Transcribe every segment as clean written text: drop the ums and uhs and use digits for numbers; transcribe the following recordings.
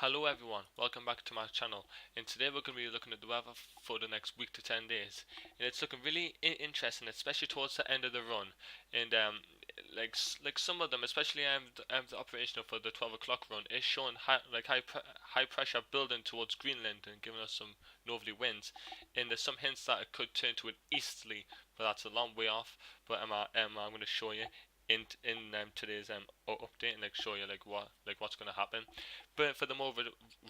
Hello everyone, welcome back to my channel, and today we're going to be looking at the weather for the next week to 10 days, and it's looking really interesting, especially towards the end of the run, and like some of them, especially the operational for the 12 o'clock run, is showing high pressure building towards Greenland and giving us some northerly winds, and there's some hints that it could turn to an easterly, but that's a long way off, but I'm going to show you in today's update and show you what's going to happen. But for the more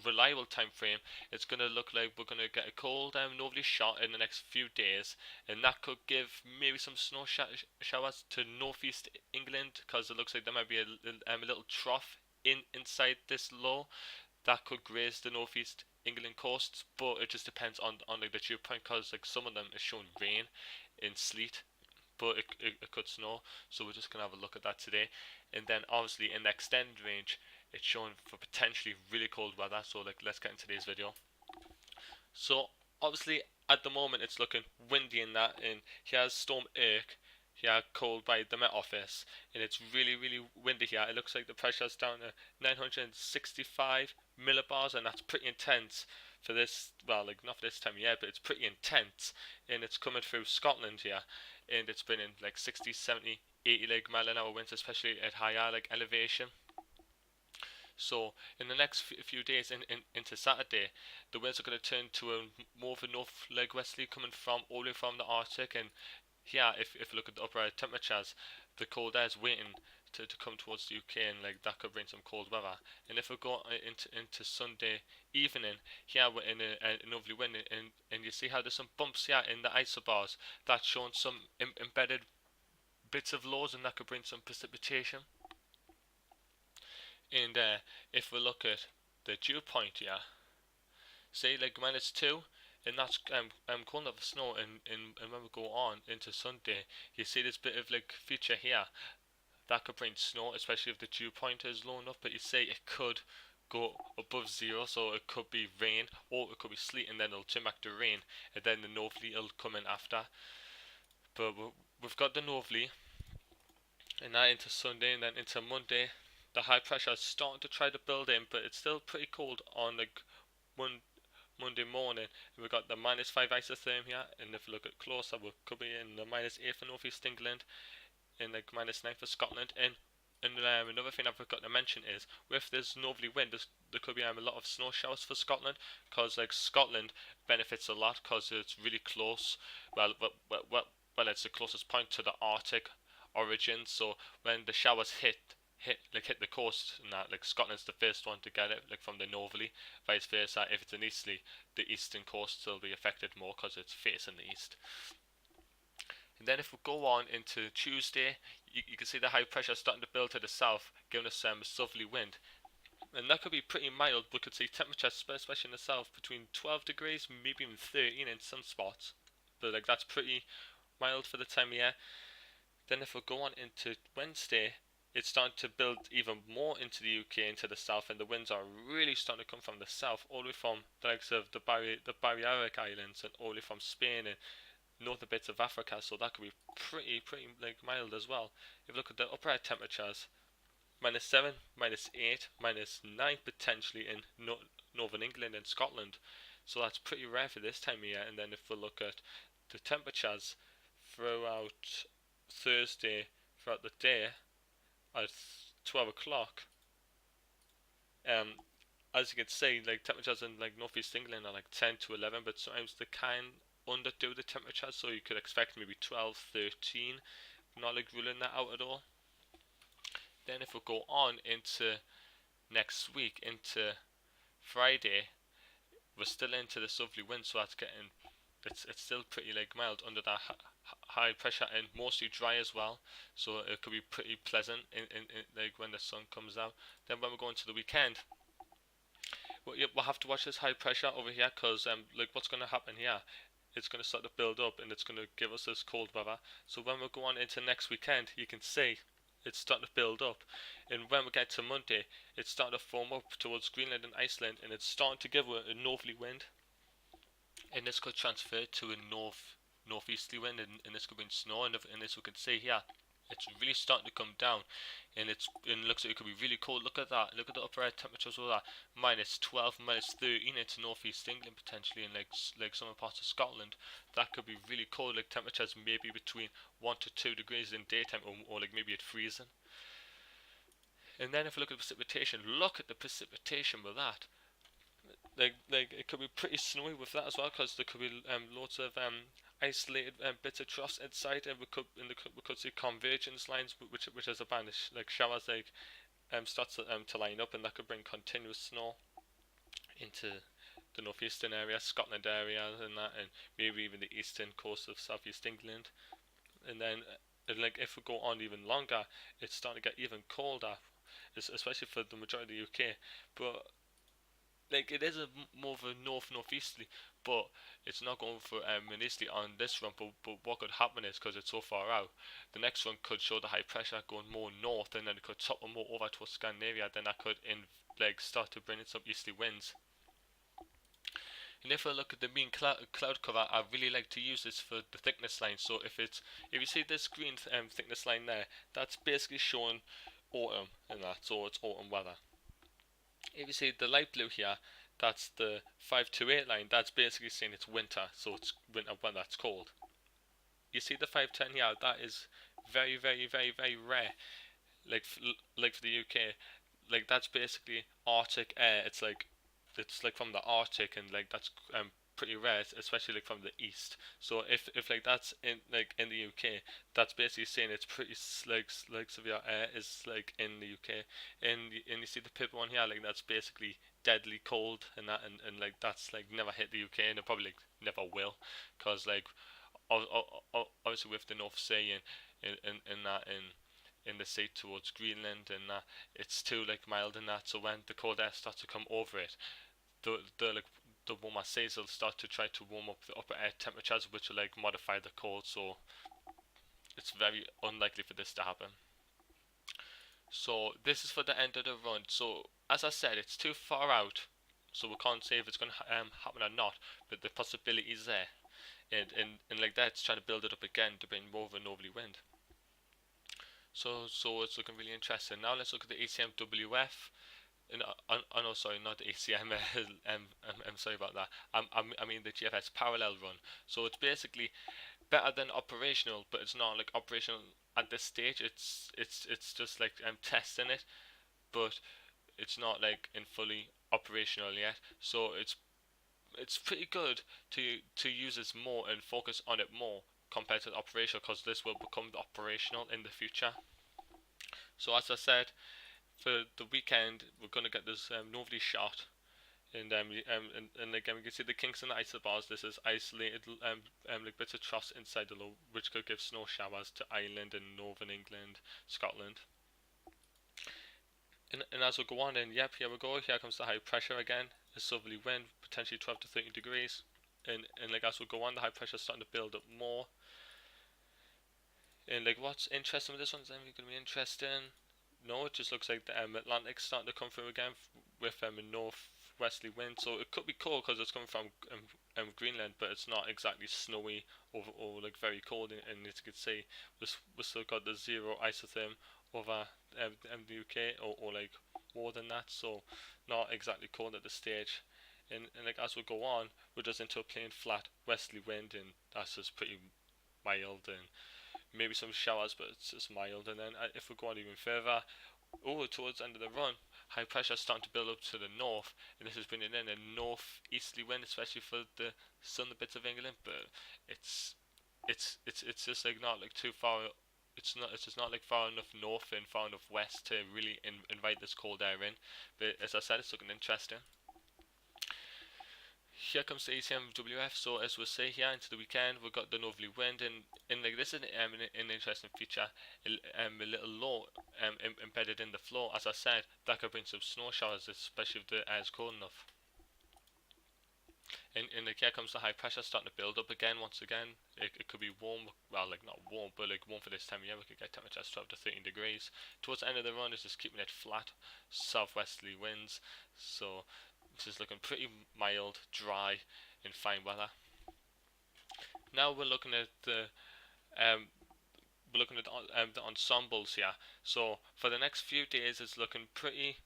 reliable time frame, it's going to look like we're going to get a cold northerly shot in the next few days, and that could give maybe some snow showers to northeast England, because it looks like there might be a little trough inside this low that could graze the northeast England coasts. But it just depends on like the dew point, because like some of them is showing rain and sleet, but it could snow. So we're just gonna have a look at that today, and then obviously in the extended range, it's showing for potentially really cold weather. So let's get into today's video. So obviously at the moment it's looking windy in that, and here's Storm Irk. Here cold by the Met Office, and it's really windy here. It looks like the pressure's down to 965 millibars, and that's pretty intense for this, well, like not for this time of year, but it's pretty intense, and it's coming through Scotland here, and it's been in like 60, 70, 80 like mile an hour winds, especially at higher like elevation. So in the next few days into Saturday, the winds are going to turn to a more of a north leg westerly, coming from all the way from the Arctic. And here, if you look at the upper temperatures, the cold air is waiting to come towards the UK, and like that could bring some cold weather. And if we go into Sunday evening, here we're in a northerly wind, and you see how there's some bumps here in the isobars that's showing some embedded bits of lows, and that could bring some precipitation. And if we look at the dew point here, say like -2, and that's cold of snow, and when we go on into Sunday, you see this bit of like feature here that could bring snow, especially if the dew point is low enough. But you say it could go above zero, so it could be rain or it could be sleet, and then it'll turn back to rain, and then the northerly will come in after. But we've got the northerly, and that into Sunday, and then into Monday, the high pressure is starting to try to build in, but it's still pretty cold on like Monday morning. We've got the -5 isotherm here, and if you look at closer, we could be in the -8 for northeast England, and like -9 for Scotland. And another thing I've forgot to mention is, with this northerly wind, there could be a lot of snow showers for Scotland, because like Scotland benefits a lot because it's really close. Well, it's the closest point to the Arctic origin. So when the showers hit the coast, and that like Scotland's the first one to get it, like from the northerly. Vice versa, if it's an easterly, the eastern coast will be affected more because it's facing the east. And then if we go on into Tuesday, you can see the high pressure starting to build to the south, giving us a southerly wind. And that could be pretty mild. We could see temperatures, especially in the south, between 12 degrees, maybe even 13 in some spots. But like that's pretty mild for the time of year. Then if we go on into Wednesday, it's starting to build even more into the UK, into the south, and the winds are really starting to come from the south, all the way from the likes of the Balearic Islands, and all the way from Spain and northern bits of Africa. So that could be pretty like mild as well. If you look at the upper temperatures, -7, -8, -9 potentially in northern England and Scotland. So that's pretty rare for this time of year. And then if we look at the temperatures throughout Thursday, throughout the day at 12 o'clock, as you can see, like temperatures in like northeast England are like 10 to 11, but sometimes they can underdo the temperatures, so you could expect maybe 12, 13. Not like ruling that out at all. Then if we go on into next week, into Friday, we're still into the southerly wind, so that's getting, it's still pretty like mild under that high pressure, and mostly dry as well, so it could be pretty pleasant in like when the sun comes out. Then when we go into the weekend, we'll have to watch this high pressure over here, because like what's going to happen here, it's going to start to build up, and it's going to give us this cold weather. So when we go on into next weekend, you can see it's starting to build up, and when we get to Monday, it's starting to form up towards Greenland and Iceland, and it's starting to give a northerly wind, and this could transfer to a northeasterly wind, and this could bring snow. And this we can see here, It's really starting to come down, and it looks like it could be really cold. Look at that. Look at the upper air temperatures of that. -12, -13 into northeast England potentially, and like some parts of Scotland. That could be really cold. Like temperatures maybe between 1 to 2 degrees in daytime, or like maybe it's freezing. And then if we look at precipitation, look at the precipitation with that. Like it could be pretty snowy with that as well, because there could be lots of isolated bits of troughs inside, and we could see convergence lines, which is a band of like showers like starts to line up, and that could bring continuous snow into the northeastern area, Scotland area, and that, and maybe even the eastern coast of southeast England. And then, like if we go on even longer, it's starting to get even colder, especially for the majority of the UK. But like it is more of a northeasterly, but it's not going for an easterly on this run. But what could happen is, because it's so far out, the next one could show the high pressure going more north, and then it could topple more over towards Scandinavia. Then that could like start to bring in some easterly winds. And if I look at the mean cloud cover, I really like to use this for the thickness line. So if you see this green thickness line there, that's basically showing autumn and that. So it's autumn weather. If you see the light blue here, that's the 528 line. That's basically saying it's winter. So it's winter when that's cold. You see the 510 here, that is very, very, very, very rare. Like for the UK, like that's basically Arctic air. It's like from the Arctic, and like that's pretty rare, especially like from the east. So if like that's in the UK, that's basically saying it's pretty like severe air is like in the UK. And you see the purple one here, like that's basically deadly cold, and like that's like never hit the UK, and it probably like never will, because like obviously with the North Sea in the sea towards Greenland, and it's too like mild in that. So when the cold air starts to come over it, the warmer seas will start to try to warm up the upper air temperatures, which will like modify the cold. So it's very unlikely for this to happen. So this is for the end of the run. So as I said, it's too far out, so we can't say if it's going to happen or not. But the possibility is there, and like that, it's trying to build it up again to bring more of a northerly wind. So it's looking really interesting. Now let's look at the ACMWF. And no, sorry, not the ACM. I'm sorry about that. I mean the GFS parallel run. So it's basically better than operational, but it's not like operational at this stage. It's just like I'm testing it, but it's not like in fully operational yet. So it's pretty good to use this more and focus on it more compared to the operational, because this will become the operational in the future. So as I said, for the weekend we're gonna get this northerly shot, and again we can see the kinks in the isobars. This is isolated like bits of troughs inside the low, which could give snow showers to Ireland and northern England, Scotland. And as we go on, and yep, here we go. Here comes the high pressure again. A southerly wind, potentially 12 to 13 degrees. And like as we go on, the high pressure is starting to build up more. And like what's interesting with this one is going to be interesting. No, it just looks like the Atlantic's starting to come through again with a northwesterly wind. So it could be cold because it's coming from Greenland, but it's not exactly snowy or like very cold. And as you can see, we still got the zero isotherm over the UK, or like more than that. So not exactly cold at this stage. And like as we go on, we're just into a plain flat westerly wind, and that's just pretty mild, and maybe some showers, but it's just mild. And then if we go on even further, over towards the end of the run, high pressure is starting to build up to the north, and this is bringing in a northeasterly wind, especially for the southern bits of England. But it's just like not like too far. It's just not like far enough north and far enough west to really invite this cold air in. But as I said, it's looking interesting. Here comes the ACMWF. So as we say here into the weekend, we've got the northerly wind, and like this is an interesting feature. A little low embedded in the floor. As I said, that could bring some snow showers, especially if the air is cold enough. And like here comes the high pressure starting to build up again. Once again, it could be warm. Well, like not warm, but like warm for this time of year. We could get temperatures 12 to 13 degrees. Towards the end of the run, it's just keeping it flat, southwesterly winds. So this is looking pretty mild, dry, and fine weather. Now we're looking at um, we're looking at the ensembles here. So for the next few days, it's looking pretty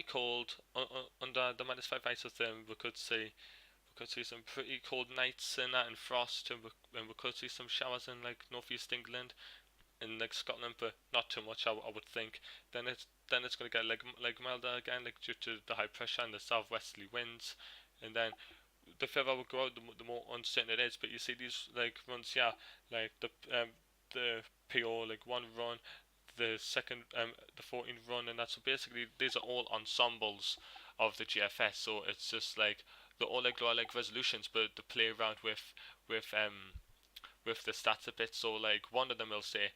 cold under the -5 isotherm. We could see some pretty cold nights in that and frost, and we could see some showers in like northeast England and like Scotland, but not too much. I would think. Then it's gonna get like milder again, like due to the high pressure and the southwesterly winds, and then the further we go out, the more uncertain it is. But you see these like runs here, like the PO like one run, the second the 14 run, and that's so basically these are all ensembles of the GFS. So it's just like the all like lower like resolutions, but to play around with um with the stats a bit. So like one of them will say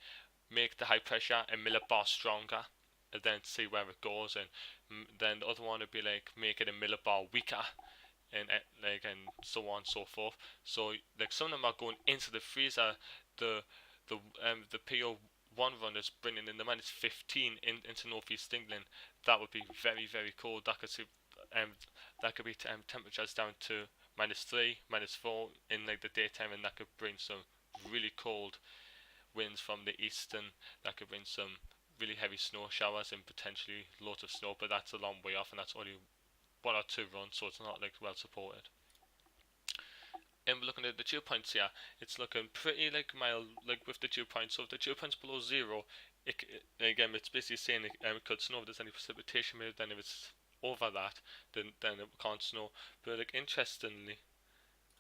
make the high pressure a millibar stronger, and then see where it goes, and then the other one would be like make it a millibar weaker, and like and so on and so forth. So like some of them are going into the freezer. The the PO one runners bringing in the -15 into northeast England. That would be very cold. Um that could be temperatures down to -3, -4 in like the daytime, and that could bring some really cold winds from the east, and that could bring some really heavy snow showers and potentially loads of snow. But that's a long way off, and that's only 1 or 2 runs, so it's not like well supported. And we're looking at the dew points here. It's looking pretty like mild, like with the dew points. So if the dew points below 0, again it's basically saying it could snow if there's any precipitation made. Then if it's over that, then it can't snow. But like interestingly,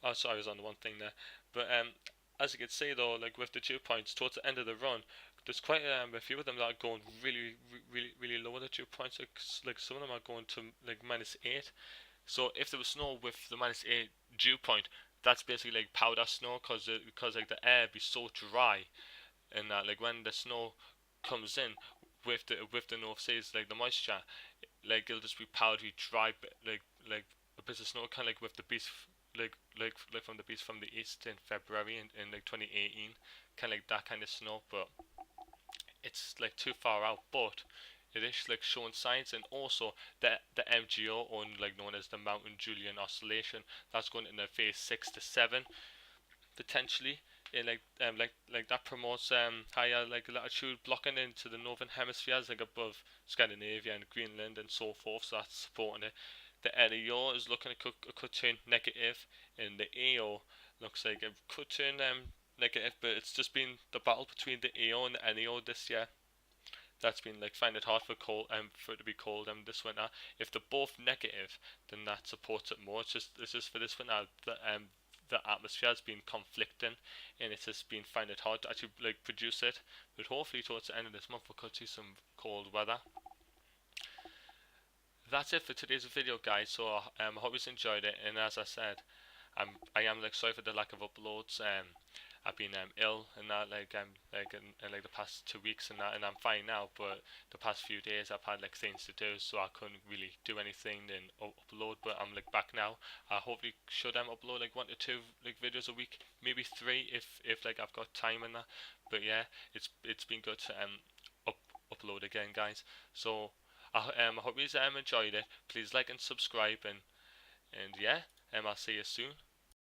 oh sorry, I was on the one thing there. But as you can see though, like with the dew points towards the end of the run, there's quite a few of them that are going really low with the dew points. Like some of them are going to like -8. So if there was snow with the -8 dew point, that's basically like powder snow, because like the air be so dry, and that like when the snow comes in with the North Seas, like the moisture, like it'll just be powdery dry, like a bit of snow, kind of like with the beast, like from the beast from the east in February in like 2018, kind of like that kind of snow, but it's like too far out. But it is like showing signs, and also the MGO, or like known as the Mountain Julian Oscillation, that's going in the phase 6 to 7 potentially. In like that promotes higher like latitude blocking into the northern hemispheres, like above Scandinavia and Greenland and so forth. So that's supporting it. The LEO is looking at could turn negative, and the AO looks like it could turn negative, but it's just been the battle between the AO and the NEO this year that's been like find it hard for it to be cold this winter. If they're both negative, then that supports it more. It's just for this winter the atmosphere has been conflicting, and it's just been find it hard to actually like produce it. But hopefully towards the end of this month we could see some cold weather. That's it for today's video, guys. So I hope you enjoyed it, and as I said, I am like sorry for the lack of uploads. I've been ill and that in like the past 2 weeks and that, and I'm fine now. But the past few days I've had like things to do, so I couldn't really do anything and upload. But I'm like back now. I hopefully should upload like 1 to 2 like videos a week, maybe 3 if like I've got time and that. But yeah, it's been good to upload again, guys. So I hope you enjoyed it. Please like and subscribe, and yeah, I'll see you soon.